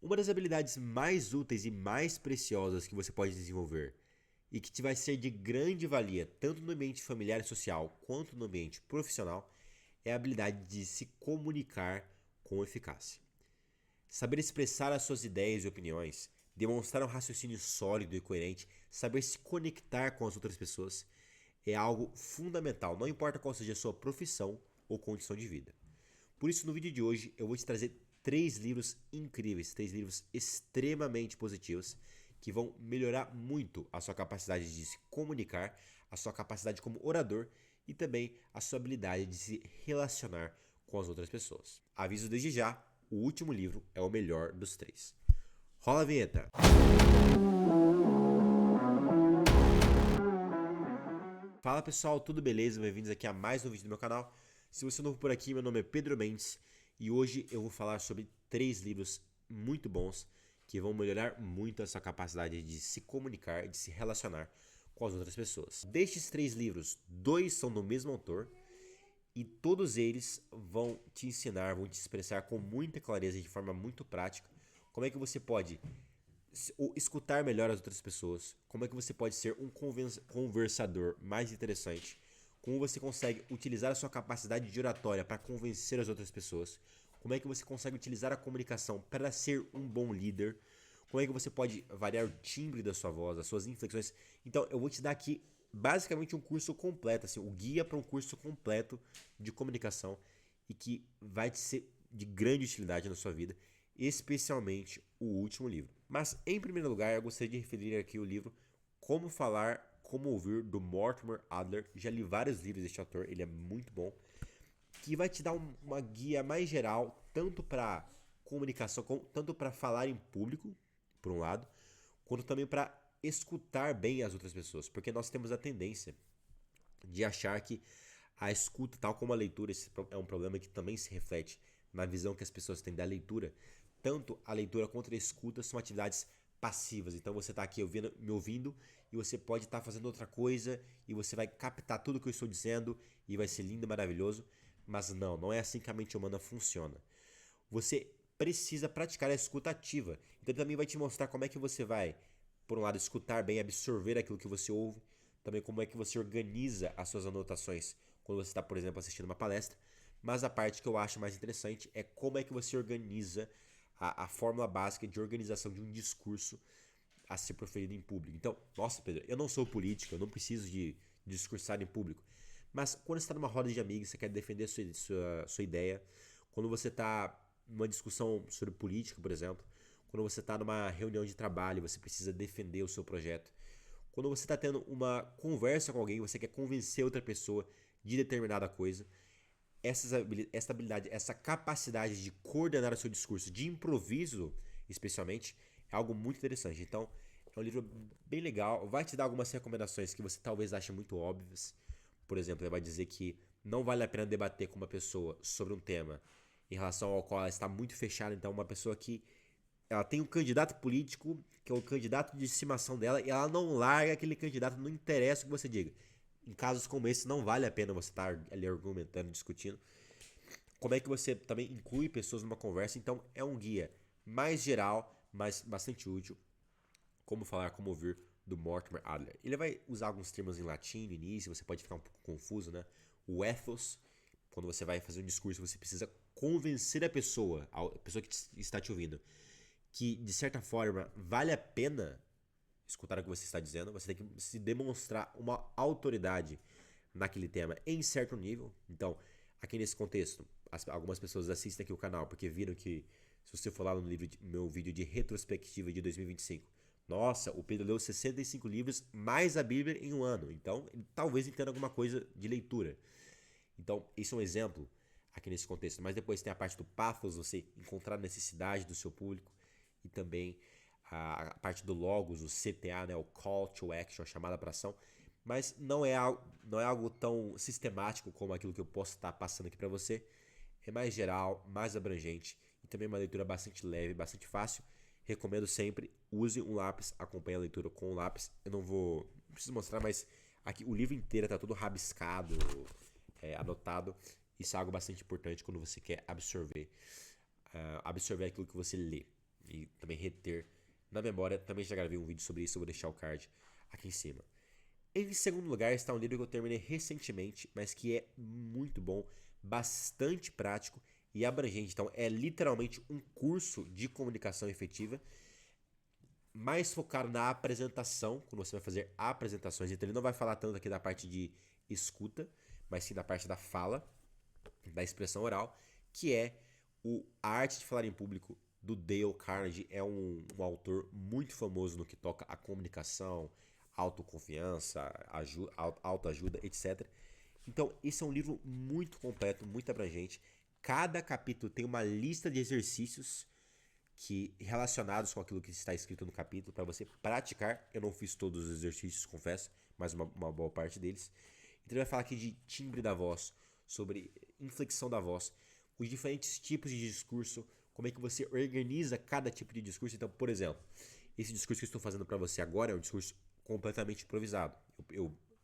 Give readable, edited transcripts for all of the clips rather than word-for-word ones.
Uma das habilidades mais úteis e mais preciosas que você pode desenvolver e que te vai ser de grande valia tanto no ambiente familiar e social quanto no ambiente profissional é a habilidade de se comunicar com eficácia. Saber expressar as suas ideias e opiniões, demonstrar um raciocínio sólido e coerente, saber se conectar com as outras pessoas é algo fundamental, não importa qual seja a sua profissão ou condição de vida. Por isso, no vídeo de hoje, eu vou te trazer 3 livros incríveis, 3 livros extremamente positivos que vão melhorar muito a sua capacidade de se comunicar, a sua capacidade como orador e também a sua habilidade de se relacionar com as outras pessoas. Aviso desde já, o último livro é o melhor dos 3. Rola a vinheta! Fala pessoal, tudo beleza? Bem-vindos aqui a mais um vídeo do meu canal. Se você é novo por aqui, meu nome é Pedro Mendes e hoje eu vou falar sobre 3 livros muito bons que vão melhorar muito a sua capacidade de se comunicar, de se relacionar com as outras pessoas. Destes 3 livros, 2 são do mesmo autor e todos eles vão te ensinar, vão te expressar com muita clareza e de forma muito prática como é que você pode escutar melhor as outras pessoas, como é que você pode ser um conversador mais interessante, como você consegue utilizar a sua capacidade de oratória para convencer as outras pessoas, como é que você consegue utilizar a comunicação para ser um bom líder, como é que você pode variar o timbre da sua voz, as suas inflexões. Então eu vou te dar aqui basicamente um curso completo, assim, o guia para um curso completo de comunicação e que vai te ser de grande utilidade na sua vida, especialmente o último livro. Mas, em primeiro lugar, eu gostaria de referir aqui o livro Como Falar, Como Ouvir, do Mortimer Adler. Já li vários livros deste autor, ele é muito bom, que vai te dar uma guia mais geral, tanto para comunicação, tanto para falar em público, por um lado, quanto também para escutar bem as outras pessoas, porque nós temos a tendência de achar que a escuta, tal como a leitura, esse é um problema que também se reflete na visão que as pessoas têm da leitura. Tanto a leitura quanto a escuta são atividades passivas. Então você está aqui me ouvindo e você pode estar fazendo outra coisa e você vai captar tudo que eu estou dizendo e vai ser lindo e maravilhoso. Mas não é assim que a mente humana funciona. Você precisa praticar a escuta ativa. Então ele também vai te mostrar como é que você vai, por um lado, escutar bem, absorver aquilo que você ouve, também como é que você organiza as suas anotações quando você está, por exemplo, assistindo uma palestra. Mas a parte que eu acho mais interessante é como é que você organiza a fórmula básica de organização de um discurso a ser proferido em público. Então, nossa, Pedro, eu não sou político, eu não preciso de discursar em público. Mas quando você está numa roda de amigos, você quer defender sua ideia, quando você está numa discussão sobre política, por exemplo, quando você está numa reunião de trabalho e você precisa defender o seu projeto, quando você está tendo uma conversa com alguém, você quer convencer outra pessoa de determinada coisa, essa habilidade, essa capacidade de coordenar o seu discurso de improviso, especialmente, é algo muito interessante. Então, é um livro bem legal, vai te dar algumas recomendações que você talvez ache muito óbvias. Por exemplo, ele vai dizer que não vale a pena debater com uma pessoa sobre um tema em relação ao qual ela está muito fechada. Então, uma pessoa que ela tem um candidato político, que é o candidato de estimação dela, e ela não larga aquele candidato, não interessa o que você diga. Em casos como esse, não vale a pena você estar ali argumentando, discutindo. Como é que você também inclui pessoas numa conversa? Então, é um guia mais geral, mas bastante útil. Como falar, como ouvir, do Mortimer Adler. Ele vai usar alguns termos em latim no início, você pode ficar um pouco confuso, né? O ethos, quando você vai fazer um discurso, você precisa convencer a pessoa que está te ouvindo, que de certa forma vale a pena escutar o que você está dizendo, você tem que se demonstrar uma autoridade naquele tema em certo nível. Então, aqui nesse contexto, algumas pessoas assistem aqui o canal porque viram que, se você for lá no meu vídeo de retrospectiva de 2025, nossa, o Pedro leu 65 livros mais a Bíblia em um ano. Então, ele talvez entenda alguma coisa de leitura. Então, esse é um exemplo aqui nesse contexto. Mas depois tem a parte do pathos, você encontrar a necessidade do seu público, e também a parte do logos, o CTA, né, o Call to Action, a chamada para ação. Mas não é algo tão sistemático como aquilo que eu posso estar passando aqui para você. É mais geral, mais abrangente e também uma leitura bastante leve, bastante fácil. Recomendo sempre, use um lápis, acompanhe a leitura com um lápis. Eu não preciso mostrar, mas aqui o livro inteiro está todo rabiscado, anotado. Isso é algo bastante importante quando você quer absorver aquilo que você lê. e também reter na memória. Também já gravei um vídeo sobre isso, eu vou deixar o card aqui em cima. Em segundo lugar está um livro que eu terminei recentemente, mas que é muito bom, bastante prático e abrangente. Então é literalmente um curso de comunicação efetiva, mais focado na apresentação, quando você vai fazer apresentações. Então ele não vai falar tanto aqui da parte de escuta, mas sim da parte da fala, da expressão oral, que é A Arte de Falar em Público, do Dale Carnegie. É um autor muito famoso no que toca a comunicação, autoconfiança, autoajuda, etc. Então, esse é um livro muito completo, muito abrangente. Cada capítulo tem uma lista de exercícios relacionados com aquilo que está escrito no capítulo para você praticar. Eu não fiz todos os exercícios, confesso, mas uma boa parte deles. Então, ele vai falar aqui de timbre da voz, sobre inflexão da voz, os diferentes tipos de discurso, como é que você organiza cada tipo de discurso. Então, por exemplo, esse discurso que eu estou fazendo para você agora é um discurso completamente improvisado.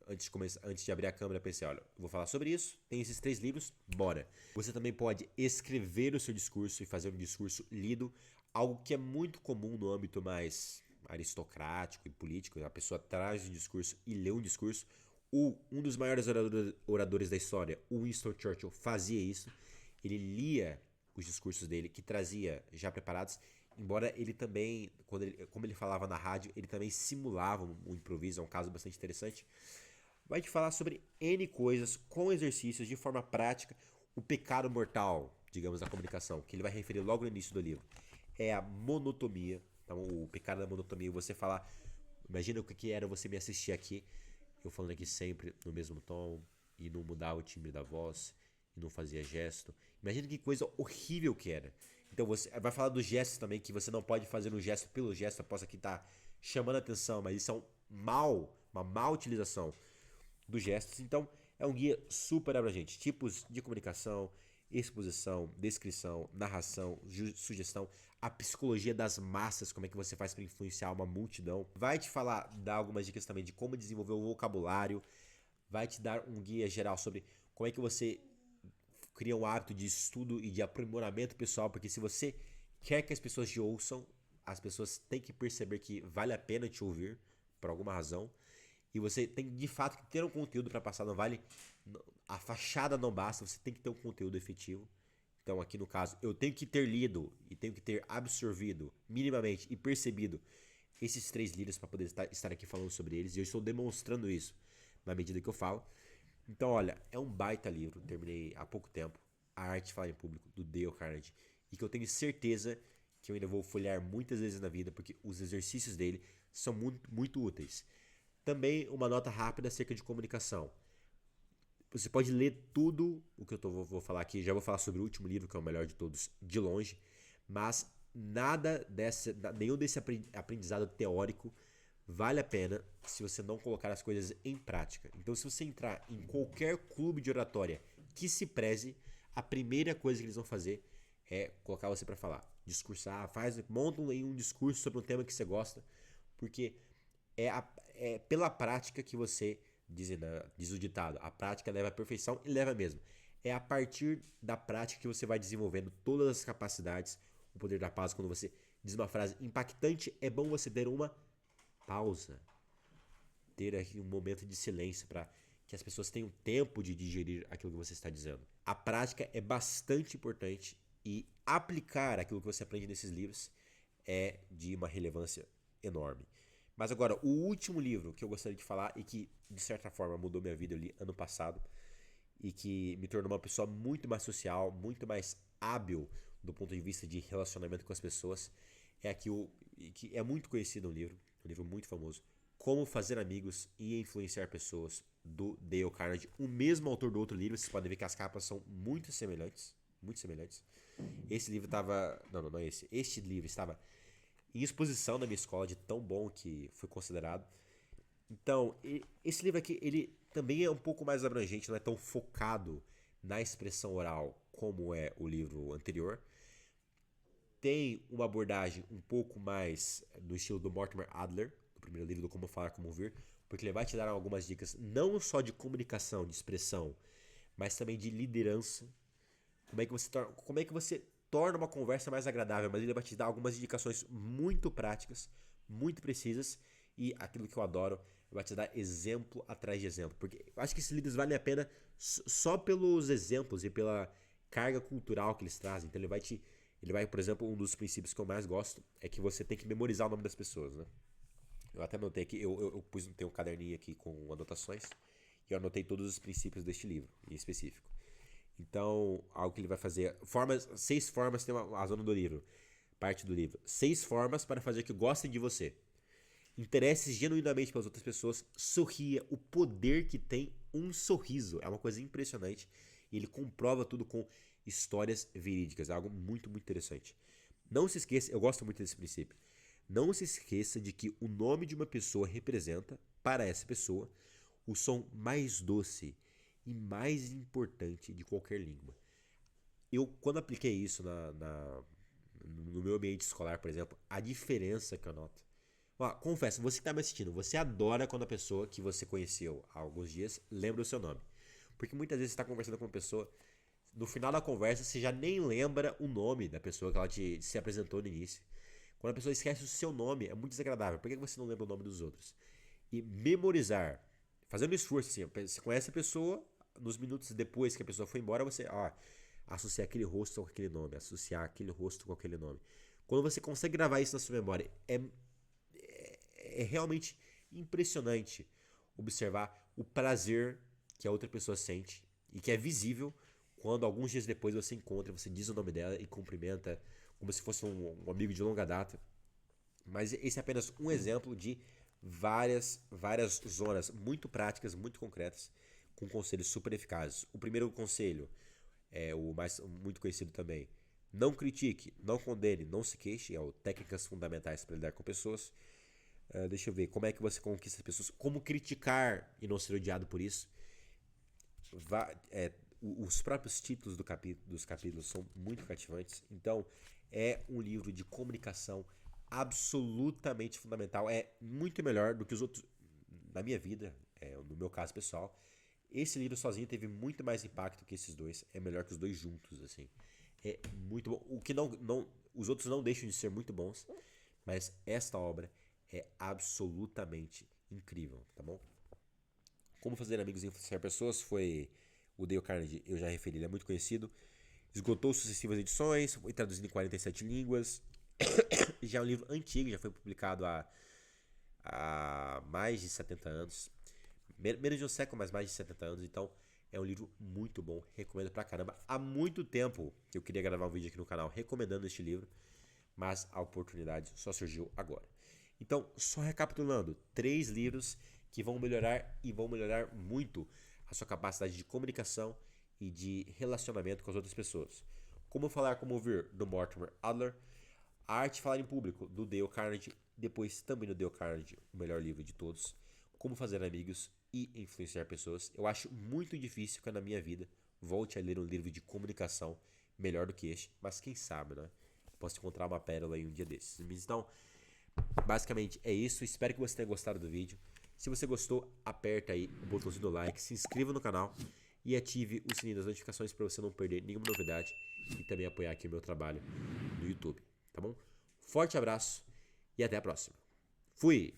Antes de abrir a câmera, pensei, olha, eu vou falar sobre isso, tem esses 3 livros, bora. Você também pode escrever o seu discurso e fazer um discurso lido, algo que é muito comum no âmbito mais aristocrático e político. A pessoa traz um discurso e lê um discurso. Um dos maiores oradores da história, o Winston Churchill, fazia isso. Ele lia os discursos dele, que trazia já preparados, embora ele também, como ele falava na rádio, ele também simulava um improviso. É um caso bastante interessante. Vai te falar sobre N coisas, com exercícios, de forma prática. O pecado mortal, digamos, da comunicação, que ele vai referir logo no início do livro, é a monotonia. Então, o pecado da monotonia, você falar, imagina o que era você me assistir aqui, eu falando aqui sempre no mesmo tom, e não mudava o timbre da voz, e não fazia gesto. Imagina que coisa horrível que era. Então você vai falar dos gestos também, que você não pode fazer um gesto pelo gesto. Eu posso aqui estar chamando a atenção, mas isso é uma má utilização dos gestos. Então é um guia super abrangente. Tipos de comunicação, exposição, descrição, narração, sugestão, a psicologia das massas, como é que você faz para influenciar uma multidão. Vai te dar algumas dicas também de como desenvolver o vocabulário. Vai te dar um guia geral sobre como é que você cria um hábito de estudo e de aprimoramento pessoal, porque se você quer que as pessoas te ouçam, as pessoas têm que perceber que vale a pena te ouvir por alguma razão. E você tem de fato que ter um conteúdo para passar. Não vale, a fachada não basta, você tem que ter um conteúdo efetivo. Então aqui no caso, eu tenho que ter lido e tenho que ter absorvido minimamente e percebido esses 3 livros para poder estar aqui falando sobre eles. E eu estou demonstrando isso na medida que eu falo. Então, olha, é um baita livro, terminei há pouco tempo, A Arte de Falar em Público, do Dale Carnegie, e que eu tenho certeza que eu ainda vou folhear muitas vezes na vida, porque os exercícios dele são muito, muito úteis. Também uma nota rápida acerca de comunicação. Você pode ler tudo o que eu vou falar aqui, já vou falar sobre o último livro, que é o melhor de todos, de longe, mas nenhum desse aprendizado teórico vale a pena se você não colocar as coisas em prática. Então, se você entrar em qualquer clube de oratória que se preze, a primeira coisa que eles vão fazer é colocar você para falar, discursar, monta um discurso sobre um tema que você gosta, porque é pela prática que você, diz o ditado, a prática leva à perfeição, e leva mesmo. É a partir da prática que você vai desenvolvendo todas as capacidades. O poder da paz, quando você diz uma frase impactante, é bom você ter uma pausa, ter aqui um momento de silêncio para que as pessoas tenham tempo de digerir aquilo que você está dizendo. A prática é bastante importante e aplicar aquilo que você aprende nesses livros é de uma relevância enorme. Mas agora, o último livro que eu gostaria de falar e que, de certa forma, mudou minha vida, eu li ano passado e que me tornou uma pessoa muito mais social, muito mais hábil do ponto de vista de relacionamento com as pessoas, é aqui que é muito conhecido, um livro muito famoso, Como Fazer Amigos e Influenciar Pessoas, do Dale Carnegie, o mesmo autor do outro livro. Vocês podem ver que as capas são muito semelhantes, muito semelhantes. Esse livro estava, não é esse. Este livro estava em exposição na minha escola, de tão bom que foi considerado. Então, esse livro aqui, ele também é um pouco mais abrangente, não é tão focado na expressão oral como é o livro anterior. Tem uma abordagem um pouco mais no estilo do Mortimer Adler, do primeiro livro do Como Falar, Como Ouvir, porque ele vai te dar algumas dicas não só de comunicação, de expressão, mas também de liderança. Como é que você torna uma conversa mais agradável, mas ele vai te dar algumas indicações muito práticas, muito precisas, e aquilo que eu adoro, vai te dar exemplo atrás de exemplo, porque eu acho que esses livros valem a pena só pelos exemplos e pela carga cultural que eles trazem. Então ele vai, por exemplo, um dos princípios que eu mais gosto é que você tem que memorizar o nome das pessoas, né? Eu até anotei aqui, eu tenho um caderninho aqui com anotações, e eu anotei todos os princípios deste livro, em específico. Então, algo que ele vai fazer, 6 formas, tem a zona do livro, parte do livro, 6 formas para fazer que gostem de você. Interesse genuinamente pelas outras pessoas, sorria, o poder que tem um sorriso, é uma coisa impressionante, e ele comprova tudo com histórias verídicas, é algo muito, muito interessante. Não se esqueça, eu gosto muito desse princípio, não se esqueça de que o nome de uma pessoa representa, para essa pessoa, o som mais doce e mais importante de qualquer língua. Eu, quando apliquei isso no meu ambiente escolar, por exemplo, a diferença que eu noto. Ó, confesso, você que está me assistindo, você adora quando a pessoa que você conheceu há alguns dias lembra o seu nome. Porque muitas vezes você está conversando com uma pessoa, no final da conversa você já nem lembra o nome da pessoa que ela se apresentou no início. Quando a pessoa esquece o seu nome, é muito desagradável. Por que você não lembra o nome dos outros? E memorizar, fazendo esforço assim, você conhece a pessoa, nos minutos depois que a pessoa foi embora, você associar aquele rosto com aquele nome, associar aquele rosto com aquele nome. Quando você consegue gravar isso na sua memória, é realmente impressionante observar o prazer que a outra pessoa sente e que é visível quando alguns dias depois você encontra, você diz o nome dela e cumprimenta como se fosse um amigo de longa data. Mas esse é apenas um exemplo de várias zonas muito práticas, muito concretas, com conselhos super eficazes. O primeiro conselho é o mais muito conhecido também. Não critique, não condene, não se queixe. É o técnicas fundamentais para lidar com pessoas. Deixa eu ver, como é que você conquista as pessoas? Como criticar e não ser odiado por isso? Os próprios títulos dos capítulos são muito cativantes. Então, é um livro de comunicação absolutamente fundamental. É muito melhor do que os outros, na minha vida, no meu caso pessoal. Esse livro sozinho teve muito mais impacto que esses dois. É melhor que os dois juntos, assim. É muito bom. O que os outros não deixam de ser muito bons, mas esta obra é absolutamente incrível, tá bom? Como Fazer Amigos e Influenciar Pessoas foi o Dale Carnegie, eu já referi, ele é muito conhecido. Esgotou sucessivas edições, foi traduzido em 47 línguas. Já é um livro antigo, já foi publicado há mais de 70 anos. Menos de um século, mas mais de 70 anos. Então é um livro muito bom, recomendo pra caramba. Há muito tempo que eu queria gravar um vídeo aqui no canal recomendando este livro, mas a oportunidade só surgiu agora. Então, só recapitulando, 3 livros que vão melhorar muito a sua capacidade de comunicação e de relacionamento com as outras pessoas. Como Falar Como Ouvir, do Mortimer Adler. A Arte de Falar em Público, do Dale Carnegie. Depois também do Dale Carnegie, o melhor livro de todos. Como Fazer Amigos e Influenciar Pessoas. Eu acho muito difícil que na minha vida volte a ler um livro de comunicação melhor do que este, mas quem sabe, né? Posso encontrar uma pérola em um dia desses. Então, basicamente é isso. Espero que você tenha gostado do vídeo. Se você gostou, aperta aí o botãozinho do like, se inscreva no canal e ative o sininho das notificações para você não perder nenhuma novidade e também apoiar aqui o meu trabalho no YouTube, tá bom? Forte abraço e até a próxima. Fui!